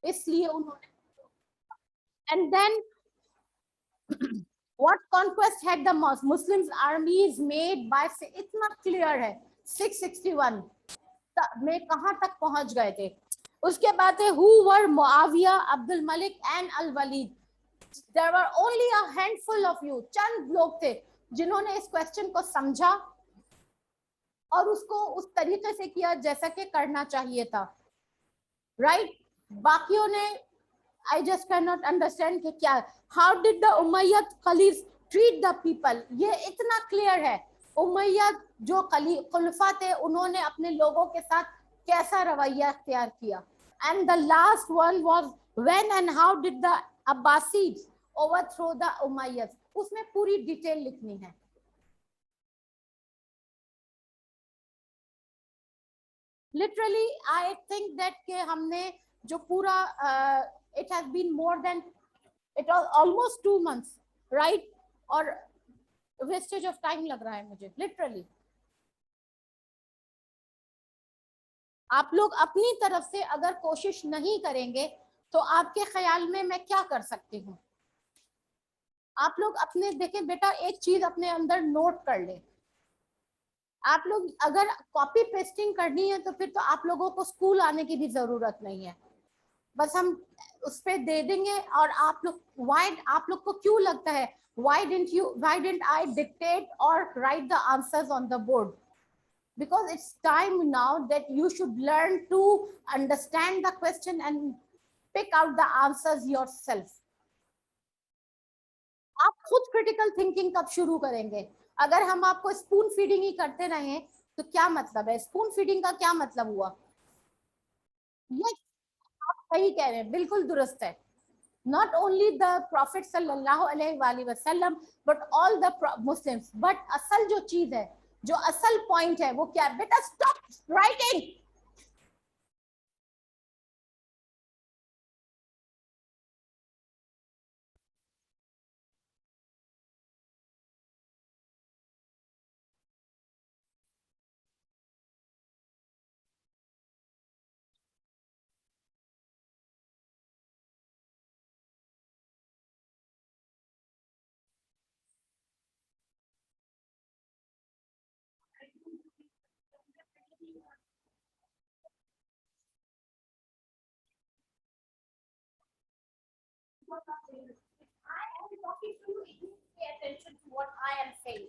इसलिए उन्होंने, and then what conquest had the Muslims armies made by, इतना clear है 661 में कहां तक पहुंच गए थे। उसके बाद है who were Muawiya, Abdul Malik and al Walid. there were only a handful of you, चंद लोग थे जिन्होंने इस क्वेश्चन को समझा और उसको उस तरीके से किया जैसा कि करना चाहिए था, राइट? बाकियों ने I just cannot understand कि क्या, how did the Umayyad खलीफ treat the people, ये इतना क्लियर है। उमैयद जो खुलफा थे उन्होंने अपने लोगों के साथ कैसा रवैया अख्तियार किया। And the last one was when and how did the Abbasids overthrow the Umayyads, उसमें पूरी डिटेल लिखनी है। Literally I think that कि हमने जो पूरा it has been more than, it was almost 2 months, right? और wastage of time लग रहा है मुझे literally। आप लोग अपनी तरफ से अगर कोशिश नहीं करेंगे तो आपके ख्याल में मैं क्या कर सकती हूँ? आप लोग अपने देखें बेटा, एक चीज अपने अंदर नोट कर ले, आप लोग अगर कॉपी पेस्टिंग करनी है तो फिर तो आप लोगों को स्कूल आने की भी जरूरत नहीं है, बस हम उस पे दे देंगे। और आप लोग आप लोग को क्यों लगता है why didn't I dictate or write the answers on the board? Because it's time now that you should learn to understand the question and pick out the answers yourself। आप खुद क्रिटिकल थिंकिंग कब शुरू करेंगे? अगर हम आपको spoon feeding ही करते रहे तो क्या मतलब है? स्पून फीडिंग का क्या मतलब हुआ? ये आप सही कह रहे हैं, बिल्कुल दुरुस्त है। Not only the Prophet sallallahu alaihi wasallam but all the Muslims, but असल जो चीज है, जो असल पॉइंट है वो क्या है? बेटा stop writing। I am talking to you, you pay attention to what I am saying।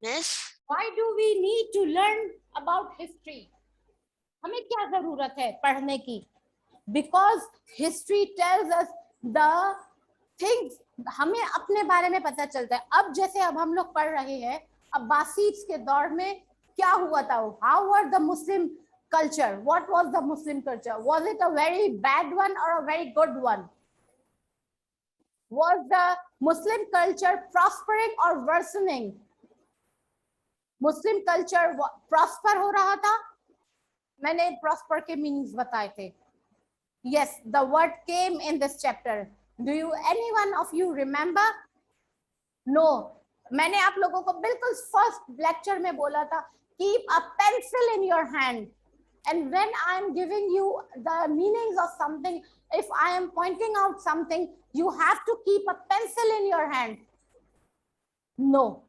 Miss, Why do we need to learn about history? हमें क्या जरूरत है पढ़ने की? Because history tells us the things, हमें अपने बारे में पता चलता है। अब जैसे अब हम लोग पढ़ रहे हैं अब्बासीद्स के दौर में क्या हुआ था, how were the Muslim culture, what was the Muslim culture, was it a very bad one or a very good one? Was the Muslim culture prospering or worsening? Muslim culture prosper हो रहा था, मैंने prosper के meanings बताए थे। yes, the word came in this chapter, do you any one of you remember? no, मैंने आप लोगों को बिल्कुल फर्स्ट लेक्चर में बोला था keep a pencil in your hand, and when I am giving you the meanings of something, if I am pointing out something, you have to keep a pencil in your hand। no,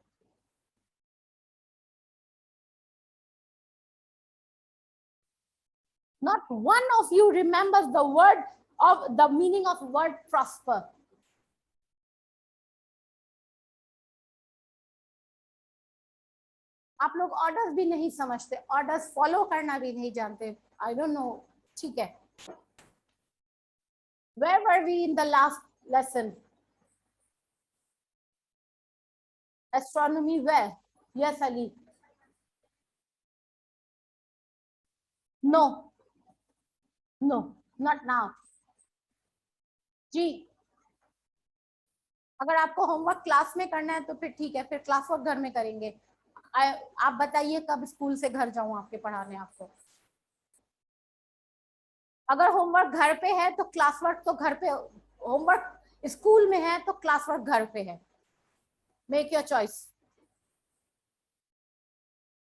not one of you remembers the word of the meaning of word prosper। आप लोग orders भी नहीं समझते, orders follow करना भी नहीं जानते, I don't know. ठीक है, where were we in the last lesson? astronomy, where? yes Ali, no, no, not now जी। अगर आपको होमवर्क क्लास में करना है तो फिर ठीक है, फिर क्लास वर्क घर में करेंगे। आप बताइए कब स्कूल से घर जाऊं आपके पढ़ाने आपको? अगर होमवर्क घर पे है तो क्लास वर्क तो घर पे, होमवर्क स्कूल में है तो क्लास वर्क घर पे है। Make your choice.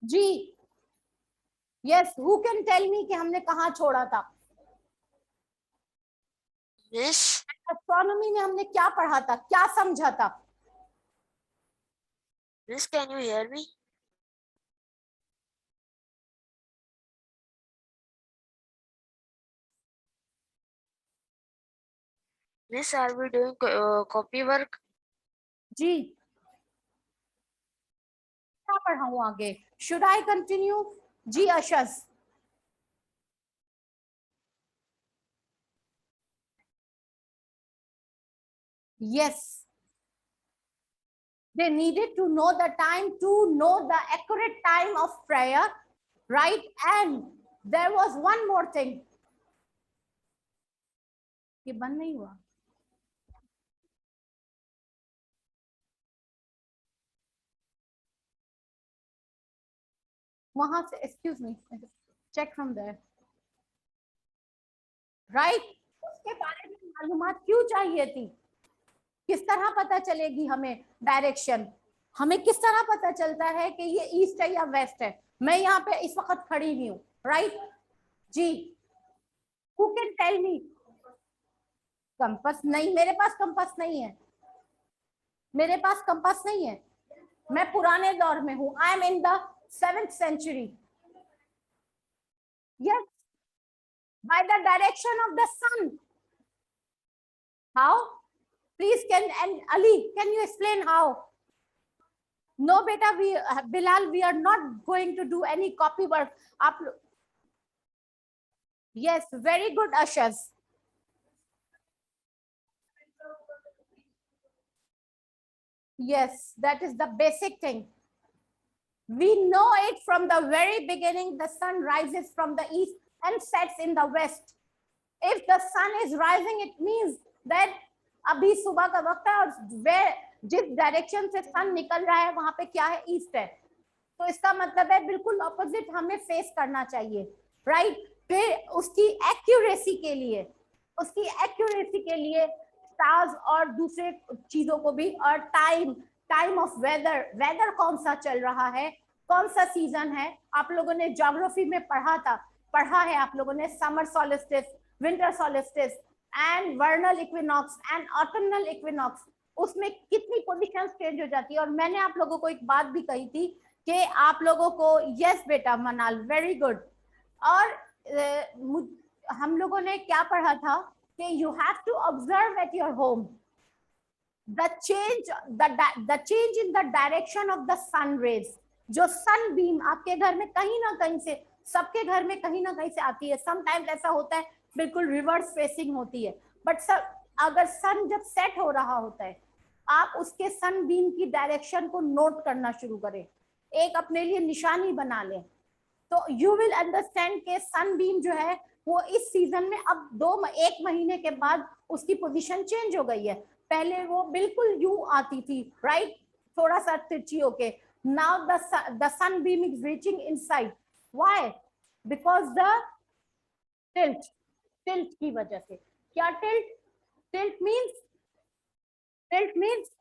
जी yes, who can tell me कि हमने कहाँ छोड़ा था? मिस एस्ट्रोनॉमी में हमने क्या पढ़ा था, क्या समझा था? Miss can you hear me? Miss are we doing copy work? जी क्या पढ़ाऊं आगे? Should I continue? जी अशस। yes, they needed to know the time, to know the accurate time of prayer, right? And there was one more thing. ये बंद नहीं हुआ? वहां से, excuse me, check from there, right? उसके बारे में मालूमात क्यों चाहिए थी? किस तरह पता चलेगी हमें डायरेक्शन? हमें किस तरह पता चलता है कि ये ईस्ट है या वेस्ट है? मैं यहाँ पे इस वक्त खड़ी हुई हूँ, राइट? जी, who can tell me? Compass नहीं, मेरे पास कंपास नहीं है, मेरे पास कंपास नहीं है। मैं पुराने दौर में हूँ। I am in the 7th century. Yes, by the direction of the sun. How? Please, and Ali, can you explain how? No, beta, Bilal, we are not going to do any copy work. Yes, very good, Ashaz. Yes, that is the basic thing. We know it from the very beginning. The sun rises from the east and sets in the west. If the sun is rising, it means that अभी सुबह का वक्त है और जिस direction से सन निकल रहा है वहां पे क्या है? ईस्ट है। तो इसका मतलब है बिल्कुल ऑपोजिट हमें फेस करना चाहिए, राइट? फिर उसकी एक्यूरेसी के लिए, स्टार्स और दूसरे चीजों को भी, और टाइम ऑफ वेदर कौन सा चल रहा है, कौन सा सीजन है। आप लोगों ने ज्योग्राफी में पढ़ा है आप लोगों ने summer solstice, winter solstice and vernal equinox and autumnal equinox. उसमें कितनी पोजीशंस चेंज हो जाती है। और मैंने आप लोगों को एक बात भी कही थी कि आप लोगों को, यस बेटा मनाल, वेरी गुड। और हम लोगों ने क्या पढ़ा था कि you have to observe at your home the change in the direction of the sun rays. जो सन बीम आपके घर में कहीं ना कहीं से, सबके घर में कहीं ना कहीं से आती है। समटाइम्स ऐसा होता है बिल्कुल रिवर्स फेसिंग होती है, बट अगर सन जब सेट हो रहा होता है, आप उसके सन बीम की डायरेक्शन को नोट करना शुरू करें, एक अपने लिए निशानी बना लें, तो यू विल अंडरस्टैंड के सन बीम जो है वो इस सीजन में अब एक महीने के बाद उसकी पोजीशन चेंज हो गई है। पहले वो बिल्कुल यूं आती थी, राइट? थोड़ा सा तिरछी होके। Now the sun beam is reaching inside. Why? Because the tilt की वजह से। क्या tilt? Tilt means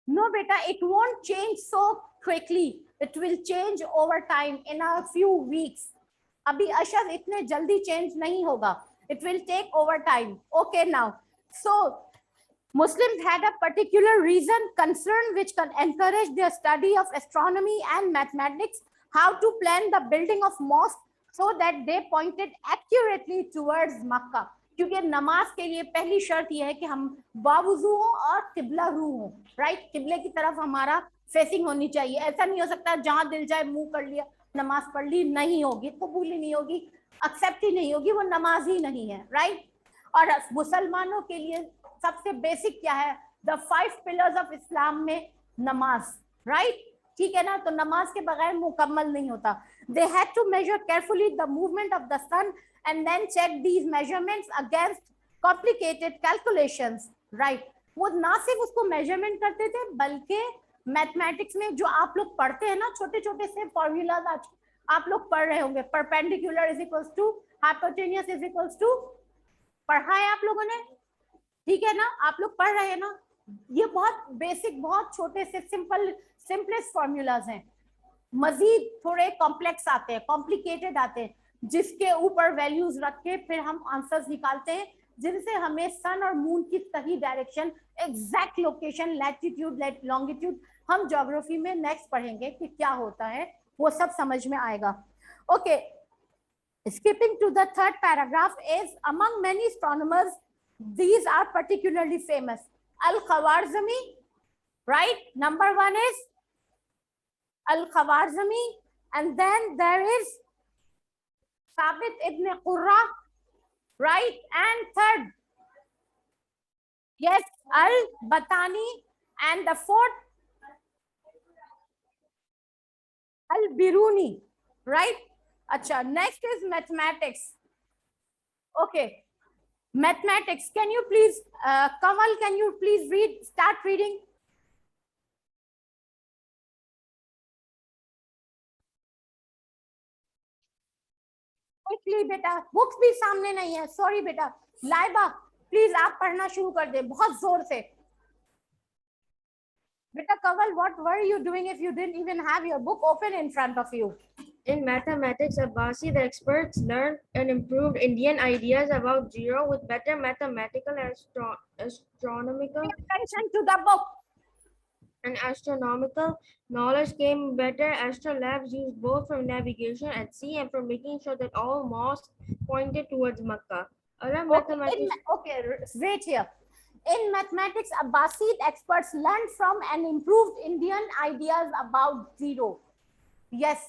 no beta, it won't change so quickly. It will change over time in a few weeks. अभी अशर इतने जल्दी चेंज नहीं होगा, it will take over time. Okay, now so Muslims had a particular reason, concern, which can encourage their study of astronomy and mathematics, how to plan the building of mosque so that they pointed accurately towards Makkah. क्योंकि नमाज के लिए पहली शर्त यह है कि हम बावुजू हो और किबला रू हो, राइट? किबले की तरफ हमारा फेसिंग होनी चाहिए। ऐसा नहीं हो सकता जहां दिल जाए मुंह कर लिया, नमाज पढ़ ली, नहीं होगी, कबूल ही नहीं होगी, एक्सेप्ट ही नहीं होगी, वो नमाज ही नहीं है, राइट? और मुसलमानों के लिए सबसे बेसिक क्या है? द 5 पिलर्स ऑफ इस्लाम में नमाज, राइट? ठीक है ना? तो नमाज के बगैर मुकम्मल नहीं होता। They had to measure carefully the movement of the sun and then check these measurements against complicated calculations, right? वो ना सिर्फ उसको मेजरमेंट करते थे बल्कि मैथमेटिक्स में जो आप लोग पढ़ते हैं ना, छोटे छोटे से फॉर्मूलाज आज आप लोग पढ़ रहे होंगे, perpendicular is equals to hypotenuse is equals to, पढ़ा है आप लोगों ने? ठीक है ना? आप लोग पढ़ रहे हैं ना? ये बहुत बेसिक, बहुत छोटे से सिंपलेस्ट फॉर्मूलाज हैं। मजीद थोड़े कॉम्प्लेक्स आते हैं, कॉम्प्लिकेटेड आते हैं, जिसके ऊपर वैल्यूज रख के फिर हम आंसर्स निकालते हैं, जिनसे हमें सन और मून की सही direction, exact location, latitude, longitude, हम ज्योग्राफी में नेक्स्ट पढ़ेंगे कि क्या होता है, वो सब समझ में आएगा। Okay, skipping to the third paragraph is among many astronomers, these are particularly famous. Al-Khwarizmi, right? Number one is Al-Khwarizmi, and then there is Thabit ibn Qurra, right? And third, yes, Al-Batani, and the fourth, Al-Biruni, right? Acha, next is mathematics. Okay, mathematics. Can you please, Kamal, can you please start reading? Quickly, बेटा, books भी सामने नहीं है, sorry बेटा। Laiba, please आप पढ़ना शुरू कर दे बहुत जोर से। बेटा Kamal, what were you doing if you didn't even have your book open in front of you? In mathematics, Abbasi, the experts learned and improved Indian ideas about zero with better mathematical, astronomical, Pay attention to the book. and astronomical knowledge came. Better astrolabes used both for navigation at sea and for making sure that all mosques pointed towards Makkah. Other mathematicians. Okay, wait here. In mathematics, Abbasid experts learned from and improved Indian ideas about zero. Yes,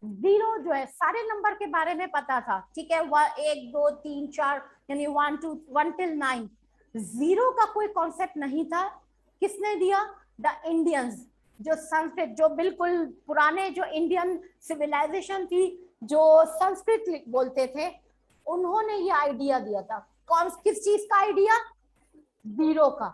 zero जो है सारे number के बारे में पता था, ठीक है, 1 2 3 4 यानी 1 2 1 till 9। जीरो का कोई कॉन्सेप्ट नहीं था। किसने दिया? द इंडियंस, जो संस्कृत, जो बिल्कुल पुराने जो इंडियन सिविलाइजेशन थी, जो संस्कृत बोलते थे, उन्होंने ये आइडिया दिया था। किस चीज का आइडिया? जीरो का,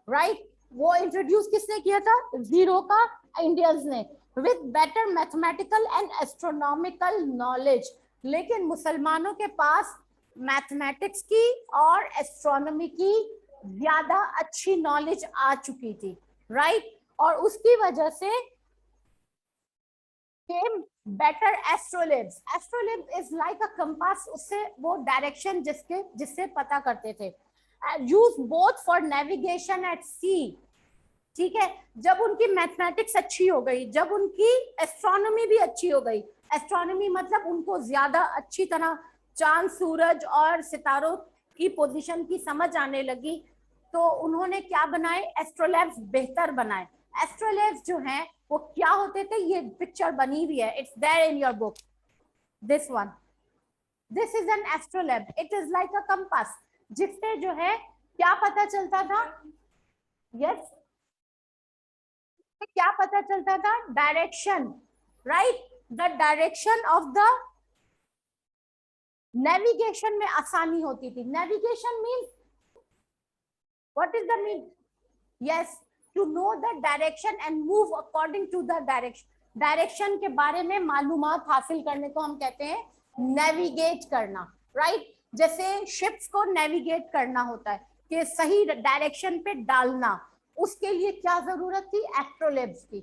राइट? वो इंट्रोड्यूस किसने किया था? जीरो का इंडियंस ने, with better mathematical and astronomical knowledge। लेकिन मुसलमानों के पास मैथमेटिक्स की और एस्ट्रोनॉमी की ज्यादा अच्छी नॉलेज आ चुकी थी, राइट? और उसकी वजह से came better astrolabes। Astrolabe is like a compass, उससे वो डायरेक्शन जिससे पता करते थे। Used both for navigation at sea, ठीक है। जब उनकी मैथमेटिक्स अच्छी हो गई, जब उनकी एस्ट्रोनॉमी भी अच्छी हो गई, एस्ट्रोनॉमी मतलब उनको ज्यादा अच्छी तरह चांद, सूरज और सितारों की पोजीशन की समझ आने लगी, तो उन्होंने क्या बनाए? एस्ट्रोलैब्स बेहतर बनाए। एस्ट्रोलैब्स जो हैं वो क्या होते थे? ये पिक्चर बनी हुई है, it's there in your book, this one, this is an astrolabe. It is like a compass, जिससे जो है क्या पता चलता था? यस, क्या पता चलता था? Direction, right? The direction of the navigation में आसानी होती थी। Navigation means what is the mean? Yes, to know the direction and move according to the direction. Direction के बारे में मालूमात हासिल करने को हम कहते हैं नेविगेट करना, राइट? जैसे शिप्स को नेविगेट करना होता है कि सही डायरेक्शन पे डालना, उसके लिए क्या जरूरत थी? एस्ट्रोलेब्स की,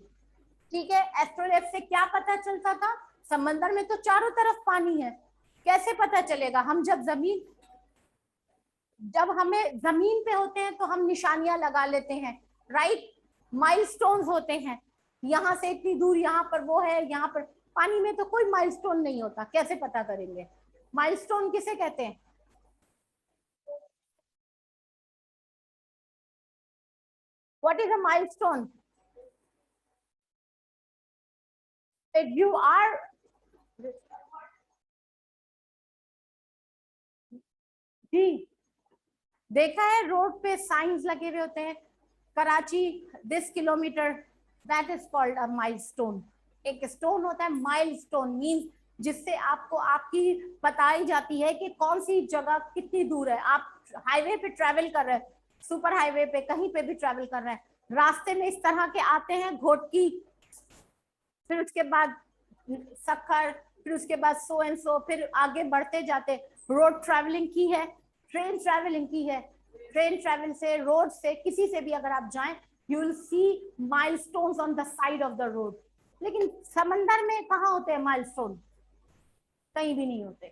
ठीक है। एस्ट्रोलेब्स से क्या पता चलता था? समंदर में तो चारों तरफ पानी है, कैसे पता चलेगा? हम जब हमें जमीन पे होते हैं तो हम निशानियां लगा लेते हैं, राइट? माइलस्टोन्स होते हैं, यहाँ से इतनी दूर यहाँ पर वो है, यहाँ पर। पानी में तो कोई माइलस्टोन नहीं होता, कैसे पता करेंगे? माइलस्टोन किसे कहते हैं? What is a milestone? That you are जी, देखा है रोड पे साइंस लगे हुए होते हैं, Karachi this kilometre, that is called a milestone. एक स्टोन होता है, माइलस्टोन मींस जिससे आपको आपकी बताई जाती है कि कौन सी जगह कितनी दूर है। आप हाईवे पे ट्रेवल कर रहे हैं, सुपर हाईवे पे कहीं पे भी ट्रेवल कर रहे हैं, रास्ते में इस तरह के आते हैं घोटकी, फिर उसके बाद सक्खर, फिर उसके बाद सो एंड सो, फिर आगे बढ़ते जाते। रोड ट्रैवलिंग की है, ट्रेन ट्रैवलिंग की है, ट्रेन ट्रेवल से, रोड से, किसी से भी अगर आप जाएं, you will see milestones on the side of the road. लेकिन समंदर में कहाँ होते हैं माइलस्टोन? कहीं भी नहीं होते।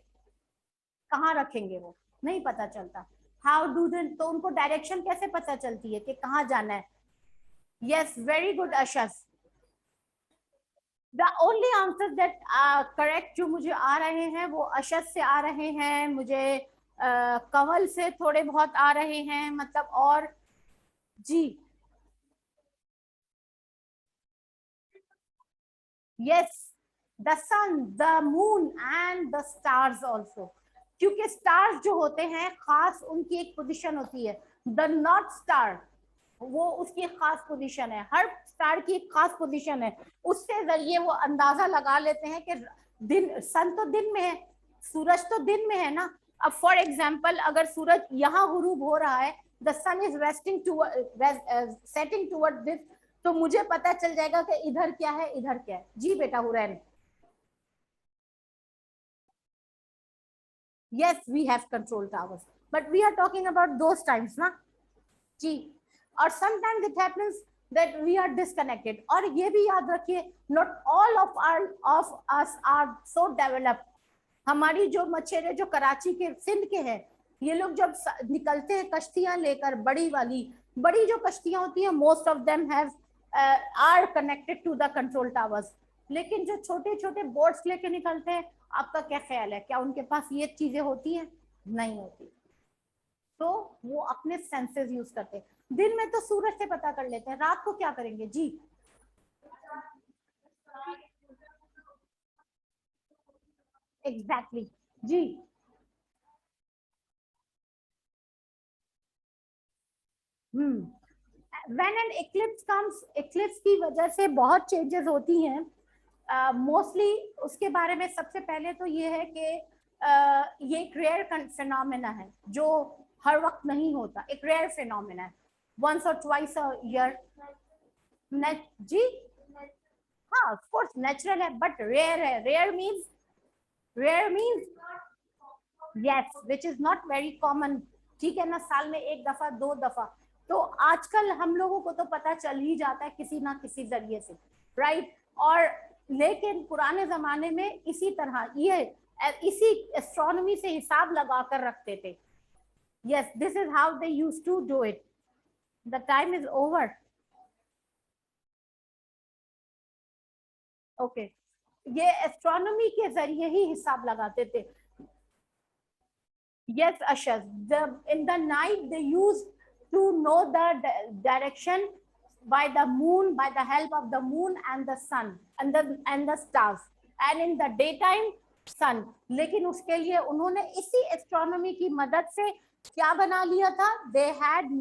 कहाँ रखेंगे वो? नहीं पता चलता। हाउ डू दे, तो उनको डायरेक्शन कैसे पता चलती है कि कहाँ जाना है? यस, वेरी गुड अशस। The only answer that correct जो मुझे आ रहे हैं वो अशस से आ रहे हैं, मुझे कंवल से थोड़े बहुत आ रहे हैं, मतलब और जी yes, the sun, the moon and the stars also, क्योंकि स्टार्स जो होते हैं खास उनकी एक पोजीशन होती है। द नॉर्थ स्टार, वो उसकी खास पोजीशन है, हर स्टार की एक खास पोजीशन है। उससे जरिए वो अंदाजा लगा लेते हैं कि दिन, सन तो दिन में है, सूरज तो दिन में है ना। अब फॉर एग्जाम्पल अगर सूरज यहाँ गुरूब हो रहा है, the sun is westing toward setting toward this, तो मुझे पता चल जाएगा कि इधर क्या है इधर क्या है। जी बेटा Hurain. yes we have control towers, but we are talking about those times ना जी। और sometimes it happens that we are disconnected, और ये भी याद रखिए not all of us are so developed। हमारी जो मछेरे जो कराची के, सिंध के हैं, ये लोग जब निकलते हैं कश्तियां लेकर, बड़ी जो कश्तियां होती हैं, most of them have are connected to the control towers. लेकिन जो छोटे छोटे बोट्स लेके निकलते हैं, आपका क्या ख्याल है, क्या उनके पास ये चीजें होती हैं? नहीं होती। तो वो अपने सेंसेस यूज करते हैं। दिन में तो सूरज से पता कर लेते हैं, रात को क्या करेंगे जी? एग्जैक्टली जी। When an eclipse comes, eclipse की वजह से बहुत चेंजेस होती हैं। मोस्टली उसके बारे में सबसे पहले तो ये है कि ये एक रेयर फिनोमेना है जो हर वक्त नहीं होता, एक रेयर फिनोमेना है, once or twice a year. जी हाँ, ऑफ कोर्स नेचुरल है, बट रेयर है। Rare means yes, which is not very common, ठीक है ना, साल में एक दफा दो दफा। तो आजकल हम लोगों को तो पता चल ही जाता है किसी ना किसी जरिए से, राइट। और लेकिन पुराने जमाने में इसी तरह ये इसी एस्ट्रोनॉमी से हिसाब लगा कर रखते थे। Yes, this is how they used to do it. The time is over. Okay, ये एस्ट्रोनॉमी के जरिए ही हिसाब लगाते थे। Yes, Ashas. In the night they used to know the direction by the moon, by the help of the moon and the sun and the stars, and in the daytime sun. लेकिन उसके लिए उन्होंने इसी astronomy की मदद से क्या बना लिया था? They had